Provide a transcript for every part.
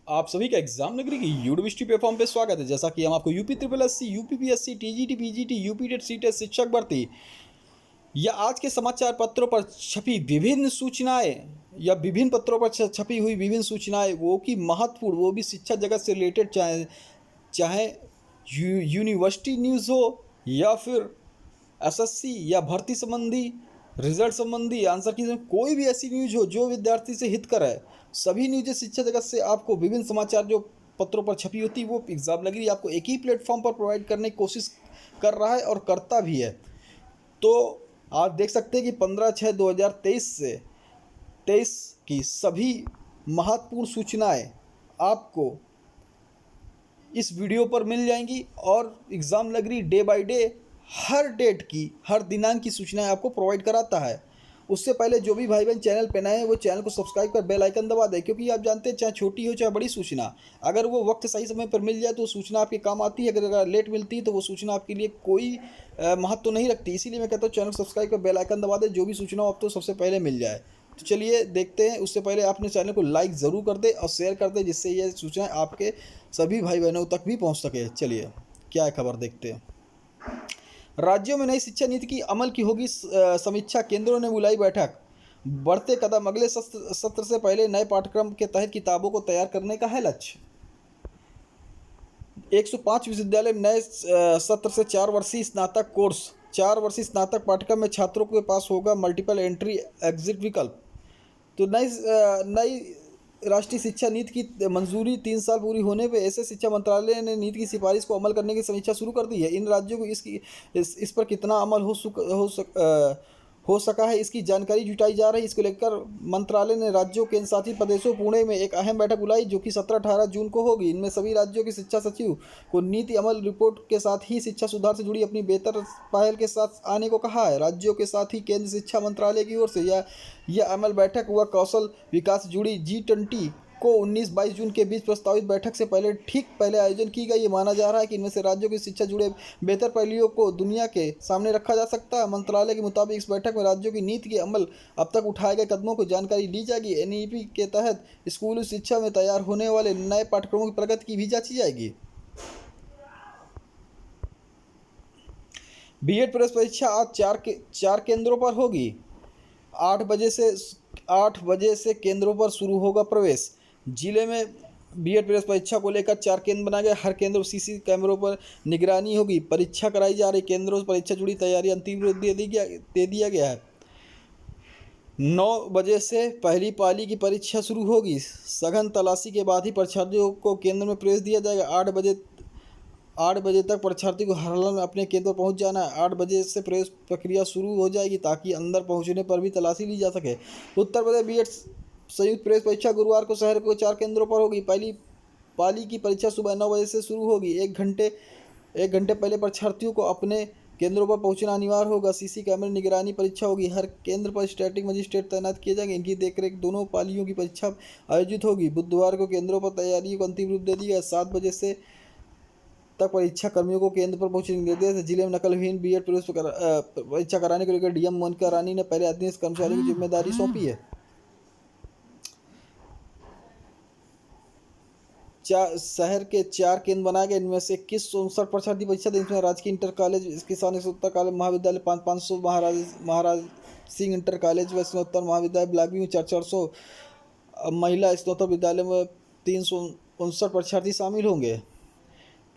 आप सभी का एग्जाम नगरी की यूनिवर्सिटी प्लेटफॉर्म पे स्वागत है। जैसा कि हम आपको UP triple S C, UP P S C, TGT, PGT, UP TET, C TET, शिक्षक भर्ती या आज के समाचार पत्रों पर छपी विभिन्न सूचनाएं या विभिन्न पत्रों पर छपी हुई विभिन्न सूचनाएं वो की महत्वपूर्ण, वो भी शिक्षा जगत से रिलेटेड, चाहे चाहे यूनिवर्सिटी न्यूज़ हो या फिर एसएससी या भर्ती संबंधी, रिजल्ट संबंधी, आंसर की कोई भी ऐसी न्यूज हो जो विद्यार्थी से हितकर है, सभी न्यूज़ शिक्षा जगत से आपको विभिन्न समाचार जो पत्रों पर छपी होती है वो एग्जाम लगी आपको एक ही प्लेटफॉर्म पर प्रोवाइड करने की कोशिश कर रहा है और करता भी है। तो आप देख सकते हैं कि 15/6/2023 से 23 की सभी महत्वपूर्ण सूचनाएं आपको इस वीडियो पर मिल जाएंगी और एग्ज़ाम नगरी डे बाय डे हर डेट की, हर दिनांक की सूचनाएं आपको प्रोवाइड कराता है। उससे पहले जो भी भाई बहन चैनल पर नए हैं वो चैनल को सब्सक्राइब कर बेल आइकन दबा दें, क्योंकि आप जानते हैं चाहे छोटी हो चाहे बड़ी सूचना, अगर वो वक्त सही समय पर मिल जाए तो सूचना आपके काम आती है। अगर लेट मिलती है तो वो सूचना आपके लिए कोई महत्व नहीं रखती। इसीलिए मैं कहता हूँ चैनल को सब्सक्राइब कर बेल आइकन दबा दें, जो भी सूचना हो आपको सबसे पहले मिल जाए। तो चलिए देखते हैं। उससे पहले आपने चैनल को लाइक ज़रूर कर दे और शेयर कर दे, जिससे ये सूचनाएं आपके सभी भाई बहनों तक भी पहुंच सके। चलिए क्या है खबर देखते हैं। राज्यों में नई शिक्षा नीति की अमल की होगी समीक्षा, केंद्रों ने बुलाई बैठक। बढ़ते कदम, अगले सत्र से पहले नए पाठ्यक्रम के तहत किताबों को तैयार करने का है लक्ष्य। 105 विश्वविद्यालय नए सत्र से 4 वर्षीय स्नातक कोर्स, 4 वर्षीय स्नातक पाठ्यक्रम में छात्रों के पास होगा मल्टीपल एंट्री एग्जिट विकल्प। तो नई राष्ट्रीय शिक्षा नीति की मंजूरी 3 साल पूरी होने पर ऐसे शिक्षा मंत्रालय ने नीति की सिफारिश को अमल करने की समीक्षा शुरू कर दी है। इन राज्यों को इस पर कितना अमल हो सका है, इसकी जानकारी जुटाई जा रही है। इसको लेकर मंत्रालय ने राज्यों केंद्र शासित प्रदेशों पुणे में एक अहम बैठक बुलाई, जो कि 17-18 जून को होगी। इनमें सभी राज्यों के शिक्षा सचिव को नीति अमल रिपोर्ट के साथ ही शिक्षा सुधार से जुड़ी अपनी बेहतर पहल के साथ आने को कहा है। राज्यों के साथ ही केंद्र शिक्षा मंत्रालय की ओर से यह अमल बैठक व कौशल विकास से जुड़ी G20 को 19-22 जून के बीच प्रस्तावित बैठक से पहले आयोजन की गई। ये माना जा रहा है कि इनमें से राज्यों की शिक्षा जुड़े बेहतर पहलुओं को दुनिया के सामने रखा जा सकता है। मंत्रालय के मुताबिक इस बैठक में राज्यों की नीति के अमल अब तक उठाए गए कदमों को जानकारी ली जाएगी। NEP के तहत स्कूली शिक्षा में तैयार होने वाले नए पाठ्यक्रमों की प्रगति की भी जांची जाएगी। बीएड प्रवेश परीक्षा आज चार केंद्रों पर होगी। 8 बजे से केंद्रों पर शुरू होगा प्रवेश। जिले में बीएड प्रवेश परीक्षा को लेकर 4 केंद्र बनाए गए। हर केंद्र CC कैमरों पर निगरानी होगी। परीक्षा कराई जा रही केंद्रों से परीक्षा जुड़ी तैयारी अंतिम रूप दे दिया गया है। 9 बजे से पहली पाली की परीक्षा शुरू होगी। सघन तलाशी के बाद ही परीक्षार्थियों को केंद्र में प्रवेश दिया जाएगा। 8 बजे तक परीक्षार्थी को हर हाल में अपने केंद्र पर पहुंच जाना है। 8 बजे से प्रवेश प्रक्रिया शुरू हो जाएगी ताकि अंदर पहुंचने पर भी तलाशी ली जा सके। उत्तर प्रदेश बीएड संयुक्त प्रवेश परीक्षा गुरुवार को शहर के 4 केंद्रों पर होगी। पहली पाली की परीक्षा सुबह 9 बजे से शुरू होगी। एक घंटे पहले परीक्षार्थियों को अपने केंद्रों पर पहुंचना अनिवार्य होगा। CC कैमरे निगरानी परीक्षा होगी। हर केंद्र पर स्टैटिक मजिस्ट्रेट तैनात किए जाएंगे। इनकी देखरेख दोनों पालियों की परीक्षा आयोजित होगी। बुधवार को केंद्रों पर तैयारियों को अंतिम रूप दे दिया गया। 7 बजे से तक परीक्षा कर्मियों को केंद्र पर पहुंचने के निर्देश है। जिले में नकलविहीन बीएड प्रवेश परीक्षा कराने को लेकर DM मोनिका रानी ने पहले आदेश कर्मचारियों की जिम्मेदारी सौंपी है। शहर के 4 केंद्र बनाए गए। इनमें से 2159 परीक्षार्थी परीक्षा दें। इसमें राजकीय इंटर कॉलेज, किसान स्नातक कॉलेज महाविद्यालय 500, महाराज सिंह इंटर कॉलेज व स्नातक महाविद्यालय ब्लॉक में 400, महिला स्नातक विद्यालय में 359 परीक्षार्थी शामिल होंगे।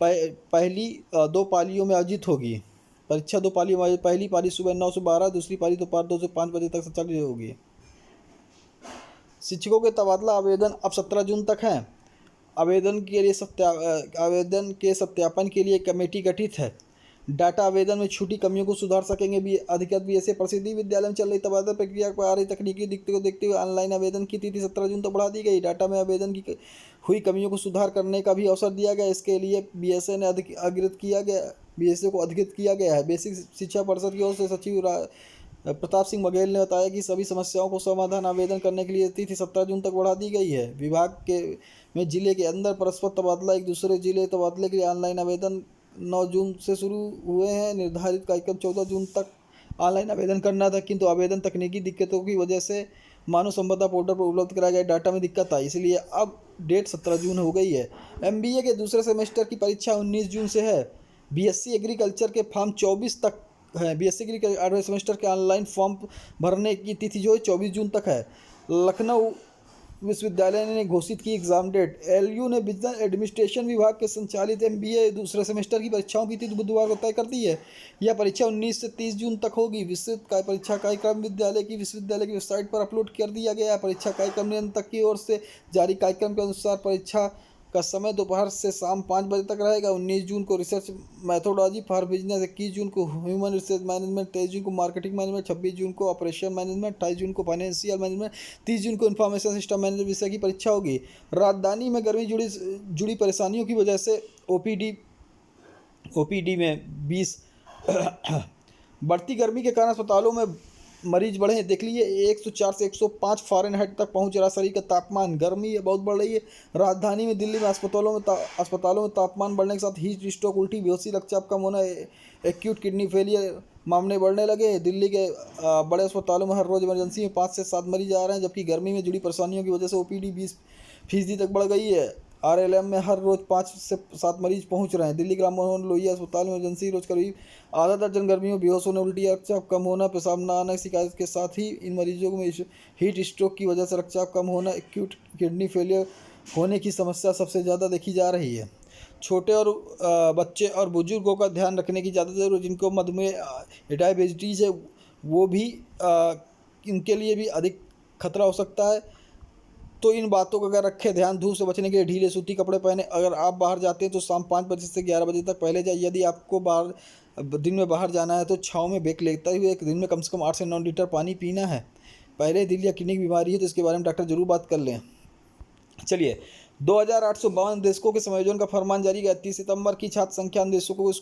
पहली 2 पालियों में आयोजित होगी परीक्षा। 2 पालियों में पहली पाली सुबह 9 से 12, दूसरी पाली दोपहर 2 से 5 बजे तक संचालित होगी। शिक्षकों के तबादला आवेदन अब 17 जून तक हैं। आवेदन के सत्यापन के लिए कमेटी गठित है। डाटा आवेदन में छूटी कमियों को सुधार सकेंगे भी अधिकृत BSA प्रसिद्धि विद्यालय में चल रही तबादला प्रक्रिया पर आ रही तकनीकी दिक्कतों को देखते हुए ऑनलाइन आवेदन की तिथि 17 जून तक बढ़ा दी गई। डाटा में आवेदन की हुई कमियों को सुधार करने का भी अवसर दिया गया। इसके लिए BSA को अधिकृत किया गया है। बेसिक शिक्षा परिषद की ओर से सचिव प्रताप सिंह बघेल ने बताया कि सभी समस्याओं को समाधान आवेदन करने के लिए तिथि 17 जून तक बढ़ा दी गई है। विभाग में जिले के अंदर परस्पर तबादला, एक दूसरे जिले तबादले के लिए ऑनलाइन आवेदन 9 जून से शुरू हुए हैं। निर्धारित कार्यक्रम 14 जून तक ऑनलाइन आवेदन करना था, किंतु आवेदन तकनीकी दिक्कतों की वजह से मानव संपदा पोर्टल पर उपलब्ध कराए गए डाटा में दिक्कत आई, इसलिए अब डेट 17 जून हो गई है। एमबीए के दूसरे सेमेस्टर की परीक्षा 19 जून से है। बीएससी एग्रीकल्चर के फॉर्म 24 तक है। बीएससी एग्रीकल्चर 8वें सेमेस्टर के ऑनलाइन फॉर्म भरने की तिथि जो है 24 जून तक है। लखनऊ विश्वविद्यालय ने घोषित की एग्जाम डेट। एलयू ने बिजनेस एडमिनिस्ट्रेशन विभाग के संचालित एमबीए दूसरे सेमेस्टर की परीक्षाओं की तिथि बुधवार को तय कर दी है। यह परीक्षा 19 से 30 जून तक होगी। विस्तृत परीक्षा कार्यक्रम विश्वविद्यालय की वेबसाइट पर अपलोड कर दिया गया है। परीक्षा कार्यक्रम नियंत्रक की ओर से जारी कार्यक्रम के अनुसार परीक्षा का समय दोपहर से शाम 5 बजे तक रहेगा। 19 जून को रिसर्च मैथोडोलॉजी फॉर बिजनेस, 21 जून को ह्यूमन रिसोर्स मैनेजमेंट, 23 जून को मार्केटिंग मैनेजमेंट, 26 जून को ऑपरेशन मैनेजमेंट, 28 जून को फाइनेंशियल मैनेजमेंट, 30 जून को इंफॉर्मेशन सिस्टम मैनेजमेंट विषय की परीक्षा होगी। राजधानी में गर्मी जुड़ी परेशानियों की वजह से ओपीडी में 20 बढ़ती गर्मी के कारण अस्पतालों में मरीज बढ़े हैं। देख लीजिए 104 से 105 फ़ारेनहाइट तक पहुंच रहा शरीर का तापमान। गर्मी है बहुत बढ़ रही है। राजधानी में दिल्ली में अस्पतालों में तापमान बढ़ने के साथ हीट स्ट्रोक, उल्टी, बेहोशी, रक्तचाप कम होना, एक्यूट किडनी फेलियर मामले बढ़ने लगे। दिल्ली के बड़े अस्पतालों में हर रोज़ इमरजेंसी में 5 से 7 मरीज आ रहे हैं, जबकि गर्मी में जुड़ी परेशानियों की वजह से ओपीडी 20% तक बढ़ गई है। आरएलएम में हर रोज़ 5 से 7 मरीज पहुंच रहे हैं। दिल्ली ग्राम मनोहर लोहिया अस्पताल में इमरजेंसी रोज करीब आधा दर्जन गर्मियों, बेहोश होने, उल्टी, रक्तचाप कम होना, पेशाब न आना की शिकायत के साथ ही इन मरीजों में हीट स्ट्रोक की वजह से रक्तचाप कम होना, एक्यूट किडनी फेलियर होने की समस्या सबसे ज़्यादा देखी जा रही है। छोटे और बच्चे और बुजुर्गों का ध्यान रखने की ज़्यादा जरूरत। जिनको मधुमेह डायबिटीज़ है वो भी इनके लिए भी अधिक खतरा हो सकता है। तो इन बातों का अगर रखें ध्यान। धूप से बचने के लिए ढीले सूती कपड़े पहने। अगर आप बाहर जाते हैं तो शाम 5 बजे से 11 बजे तक पहले जाए। यदि आपको दिन में बाहर जाना है तो छाँव में ब्रेक लेते हुए एक दिन में कम से कम 8 से 9 लीटर पानी पीना है। पहले दिल या किडनी की बीमारी है तो इसके बारे में डॉक्टर जरूर बात कर लें। चलिए 2852 देशकों के समायोजन का फरमान जारी किया। 30 सितंबर की छात्र संख्या देशकों को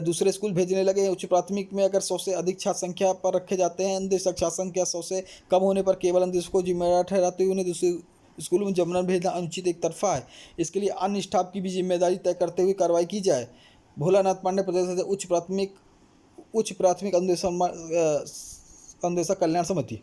दूसरे स्कूल भेजने लगे। उच्च प्राथमिक में अगर 100 से अधिक छात्र संख्या पर रखे जाते हैं अन्वेषक छात्र संख्या 100 से कम होने पर केवल अन्वेषकों को जिम्मेदार ठहराते हुए उन्हें दूसरे स्कूलों में जबरन भेजना अनुचित एक तरफा है। इसके लिए अन्य स्टाफ की भी जिम्मेदारी तय करते हुए कार्रवाई की जाए। भोलानाथ पांडे प्रदेश उच्च प्राथमिक अन्वेषक कल्याण समिति।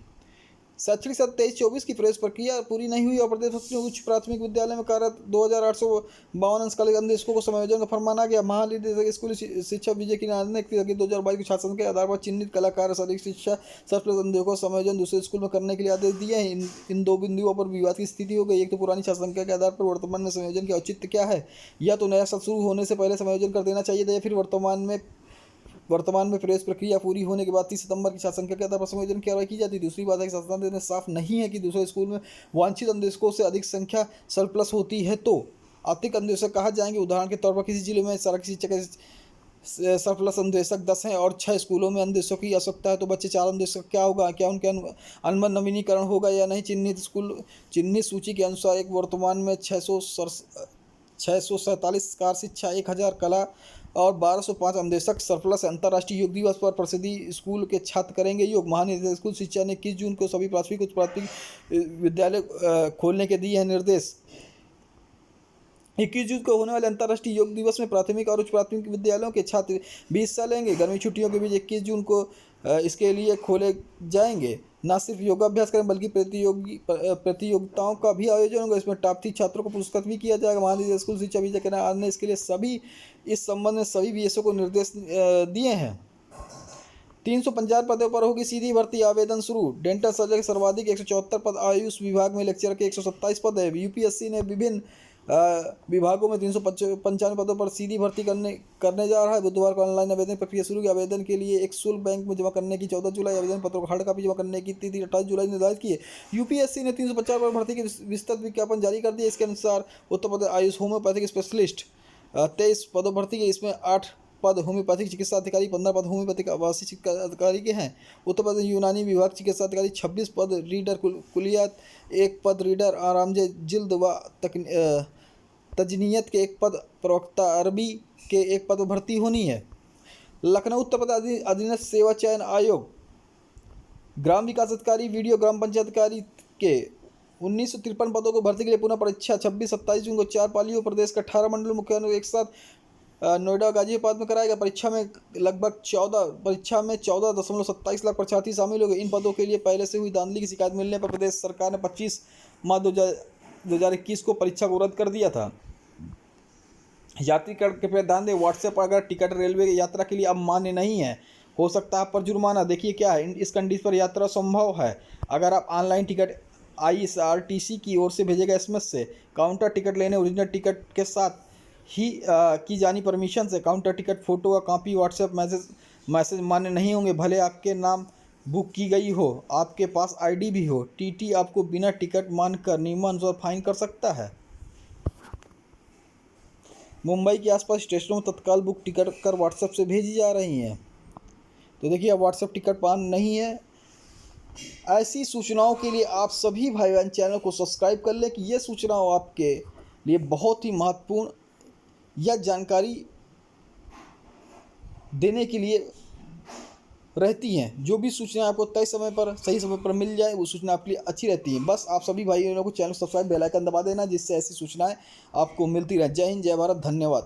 शैक्षणिक सत्र 23-24 की प्रवेश प्रक्रिया पूरी नहीं हुई और प्रदेश उच्च प्राथमिक विद्यालय में कार्यरत 2852 अंशकालिक अन्वेषकों को समायोजन का फरमान आ गया। महानिदेशक स्कूल शिक्षा विजय किनार ने 2022 की छात्र संख्या के आधार पर चिन्हित कलाकार शारीरिक शिक्षा सरप्लस अन्वेषकों को समायोजन दूसरे स्कूल में करने के लिए आदेश दिए हैं। इन दो बिंदुओं पर विवाद की स्थिति हो गई। एक तो पुरानी छात्र संख्या के आधार पर वर्तमान में समायोजन के औचित्य क्या है, या तो नया सत्र शुरू होने से पहले समायोजन कर देना चाहिए था, या फिर वर्तमान में प्रवेश प्रक्रिया पूरी होने के बाद 30 सितंबर की छात्र संख्या के आधार पर समायोजन की कार्रवाई की जाती है। दूसरी बात है कि शासन में साफ नहीं है कि दूसरे स्कूल में वांछित अन्वेषकों से अधिक संख्या सरप्लस होती है तो अतिरिक्त अन्वेषक कहा जाएंगे। उदाहरण के तौर पर किसी जिले में सड़क शिक्षा के सरप्लस अन्वेषक 10 हैं और 6 स्कूलों में अन्वेषकों की आवश्यकता है तो बच्चे 4 अन्वेषक क्या होगा? क्या उनके अनुबंध नवीनीकरण होगा या नहीं? चिन्हित सूची के अनुसार एक वर्तमान में 647 कार शिक्षा, 1000 कला और 1205 अन्वेषक सरप्लस अंतर्राष्ट्रीय योग दिवस पर प्रसिद्धि स्कूल के छात्र करेंगे योग। महानिदेशक स्कूल शिक्षा ने 21 जून को सभी प्राथमिक उच्च प्राथमिक विद्यालय खोलने के दिए हैं निर्देश। 21 जून को होने वाले अंतर्राष्ट्रीय योग दिवस में प्राथमिक और उच्च प्राथमिक विद्यालयों के छात्र भी हिस्सा लेंगे। गर्मी छुट्टियों के बीच 21 जून को इसके लिए खोले जाएंगे। न सिर्फ योगाभ्यास करें बल्कि प्रतियोगिताओं का भी आयोजन होगा। इसमें टॉप 3 छात्रों को पुरस्कृत भी किया जाएगा। महानिदेशक स्कूल शिक्षा विजय किनार ने इसके लिए इस संबंध में सभी बीएसओ को निर्देश दिए हैं। 350 पदों पर होगी सीधी भर्ती, आवेदन शुरू। डेंटल सर्जन के सर्वाधिक 174 पद, आयुष विभाग में लेक्चरर के 127 पद है। यूपीएससी ने विभिन्न विभागों में 395 पदों पर सीधी भर्ती करने जा रहा है। बुधवार को ऑनलाइन आवेदन प्रक्रिया शुरू की। आवेदन के लिए एक शुल्क बैंक में जमा करने की 14 जुलाई, आवेदन पत्रों को हार्ड कॉपी जमा करने की तिथि 28 जुलाई निर्धारित की है। यूपीएससी ने 350 पद भर्ती के विस्तृत विज्ञापन जारी कर दिया। इसके अनुसार उत्तर प्रदेश आयुष होम्योपैथिक स्पेशलिस्ट 23 पदों भर्ती के, इसमें 8 पद होम्योपैथिक चिकित्सा अधिकारी, 15 पद होम्योपैथिक आवासीय चिकित्सा अधिकारी के हैं। उत्तर प्रदेश यूनानी विभाग चिकित्सा अधिकारी 26 पद, रीडर कुलियात 1 पद, रीडर आरामजे जिल्द व तजनीयत के 1 पद, प्रवक्ता अरबी के 1 पद भर्ती होनी है। लखनऊ उत्तर प्रदेश अधीनस्थ सेवा चयन आयोग ग्राम विकास अधिकारी, वीडियो ग्राम पंचायत अधिकारी के 1953 पदों को भर्ती के लिए पुनः परीक्षा 26-27 जून को 4 पालियों प्रदेश के 18 मंडल मुख्यालयों एक साथ नोएडा गाजियाबाद में कराया गया। परीक्षा में 14.27 लाख परीक्षार्थी शामिल हो गए। इन पदों के लिए पहले से हुई धांधली की शिकायत मिलने पर प्रदेश सरकार ने 25 मार्च 2021 को परीक्षा को रद्द कर दिया था। यात्री कृपया ध्यान दें, व्हाट्सएप पर अगर टिकट रेलवे यात्रा के लिए अब मान्य नहीं है, हो सकता है आप पर जुर्माना। देखिए क्या है, इस कंडीशन पर यात्रा संभव है अगर आप ऑनलाइन टिकट IRCTC की ओर से भेजे गए SMS से काउंटर टिकट लेने ओरिजिनल टिकट के साथ ही की जानी परमिशन से काउंटर टिकट फोटो या कॉपी व्हाट्सएप मैसेज मान्य नहीं होंगे। भले आपके नाम बुक की गई हो, आपके पास ID भी हो, TT आपको बिना टिकट मानकर नियमानुसार फाइन कर सकता है। मुंबई के आसपास स्टेशनों में तत्काल बुक टिकट कर व्हाट्सएप से भेजी जा रही हैं। तो देखिए, अब व्हाट्सएप टिकट पान नहीं है। ऐसी सूचनाओं के लिए आप सभी भाई बहन चैनल को सब्सक्राइब कर लें कि ये सूचनाओं आपके लिए बहुत ही महत्वपूर्ण या जानकारी देने के लिए रहती हैं। जो भी सूचना आपको तय समय पर सही समय पर मिल जाए, वो सूचना आपके लिए अच्छी रहती है। बस आप सभी भाइयों को चैनल सब्सक्राइब, बेल आइकन दबा देना, जिससे ऐसी सूचनाएं आपको मिलती रहे। जय हिंद, जय भारत, धन्यवाद।